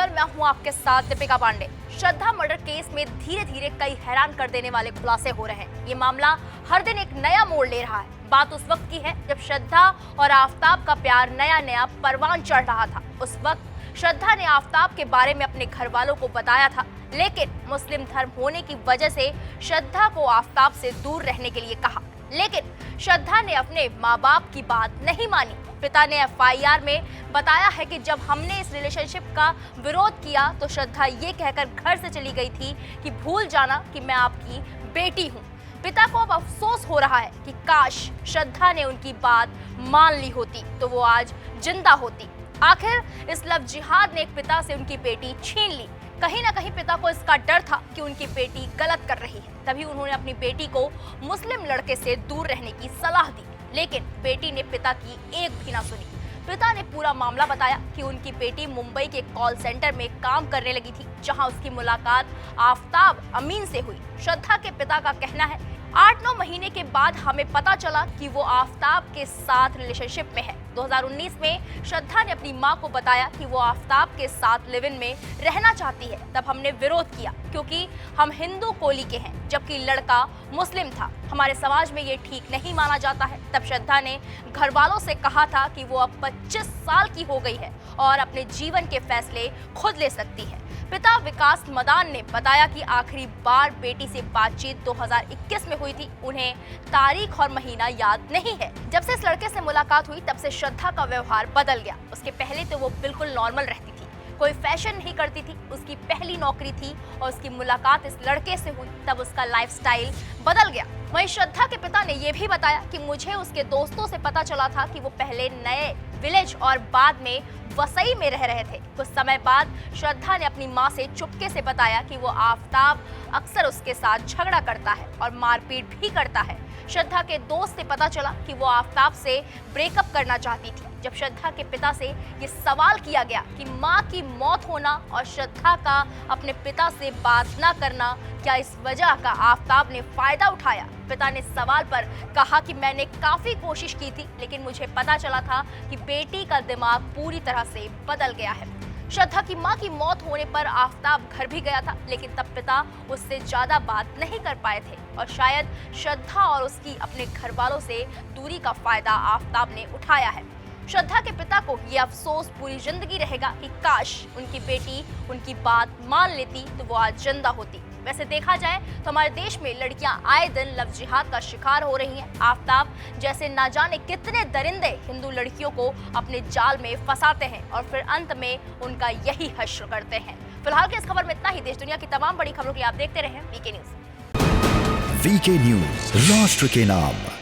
और मैं हूं आपके साथ दीपिका पांडे। श्रद्धा मर्डर केस में धीरे धीरे कई हैरान कर देने वाले खुलासे हो रहे हैं। ये मामला हर दिन एक नया मोड़ ले रहा है। बात उस वक्त की है जब श्रद्धा और आफताब का प्यार नया नया परवान चढ़ रहा था। उस वक्त श्रद्धा ने आफताब के बारे में अपने घर वालों को बताया था, लेकिन मुस्लिम धर्म होने की वजह से श्रद्धा को आफताब से दूर रहने के लिए कहा। लेकिन श्रद्धा ने अपने माँ बाप की बात नहीं मानी। पिता ने एफआईआर में बताया है कि जब हमने इस रिलेशनशिप का विरोध किया तो श्रद्धा ये कहकर घर से चली गई थी कि भूल जाना कि मैं आपकी बेटी हूँ। पिता को अब अफसोस हो रहा है कि काश श्रद्धा ने उनकी बात मान ली होती तो वो आज जिंदा होती। आखिर इस लव जिहाद ने एक पिता से उनकी बेटी छीन ली। कहीं ना कहीं पिता को इसका डर था कि उनकी बेटी गलत कर रही है, तभी उन्होंने अपनी बेटी को मुस्लिम लड़के से दूर रहने की सलाह दी। लेकिन बेटी ने पिता की एक भी ना सुनी। पिता ने पूरा मामला बताया कि उनकी बेटी मुंबई के कॉल सेंटर में काम करने लगी थी, जहां उसकी मुलाकात आफताब अमीन से हुई। श्रद्धा के पिता का कहना है 8-9 महीने के बाद हमें पता चला कि वो आफताब के साथ रिलेशनशिप में है। 2019 में श्रद्धा ने अपनी मां को बताया कि वो आफताब के साथ लिव इन में रहना चाहती है। तब हमने विरोध किया क्योंकि हम हिंदू कोली के हैं, जबकि लड़का मुस्लिम था। हमारे समाज में ये ठीक नहीं माना जाता है। तब श्रद्धा ने घर वालों से कहा था कि वो अब 25 साल की हो गई है और अपने जीवन के फैसले खुद ले सकती है। पिता विकास मदान ने बताया कि आखिरी बार बेटी से बातचीत 2021 में हुई थी। उन्हें तारीख और महीना याद नहीं है। जब से इस लड़के से मुलाकात हुई तब से श्रद्धा का व्यवहार बदल गया। उसके पहले तो वो बिल्कुल नॉर्मल रहती थी, कोई फैशन नहीं करती थी। उसकी पहली नौकरी थी और उसकी मुलाकात इस लड़के से हुई तब उसका लाइफस्टाइल बदल गया। वहीं श्रद्धा के पिता ने यह भी बताया कि मुझे उसके दोस्तों से पता चला था कि वो पहले नए विलेज और बाद में वसई में रह रहे थे। कुछ समय बाद श्रद्धा ने अपनी मां से चुपके से बताया कि वो आफताब अक्सर उसके साथ झगड़ा करता है और मारपीट भी करता है। श्रद्धा के दोस्त से पता चला कि वो आफताब से ब्रेकअप करना चाहती थी। जब श्रद्धा के पिता से ये सवाल किया गया कि मां की मौत होना और श्रद्धा का अपने पिता से बात ना करना, क्या इस वजह का आफताब ने फायदा उठाया? पिता ने सवाल पर कहा कि मैंने काफी कोशिश की थी, लेकिन मुझे पता चला था कि बेटी का दिमाग पूरी तरह से बदल गया है। श्रद्धा की मां की मौत होने पर आफताब घर भी गया था, लेकिन तब पिता उससे ज्यादा बात नहीं कर पाए थे और शायद श्रद्धा और उसकी अपने घर वालों से दूरी का फायदा आफताब ने उठाया है। श्रद्धा के पिता को ये अफसोस पूरी जिंदगी रहेगा कि काश उनकी बेटी उनकी बात मान लेती तो वो आज जिंदा होती। वैसे देखा जाए तो हमारे देश में लड़कियां आए दिन लव जिहाद का शिकार हो रही हैं। आफताब जैसे ना जाने कितने दरिंदे हिंदू लड़कियों को अपने जाल में फंसाते हैं और फिर अंत में उनका यही हश्र करते हैं। फिलहाल के इस खबर में इतना ही। देश दुनिया की तमाम बड़ी खबरों के लिए आप देखते रहें वीके न्यूज। वीके न्यूज, राष्ट्र के नाम।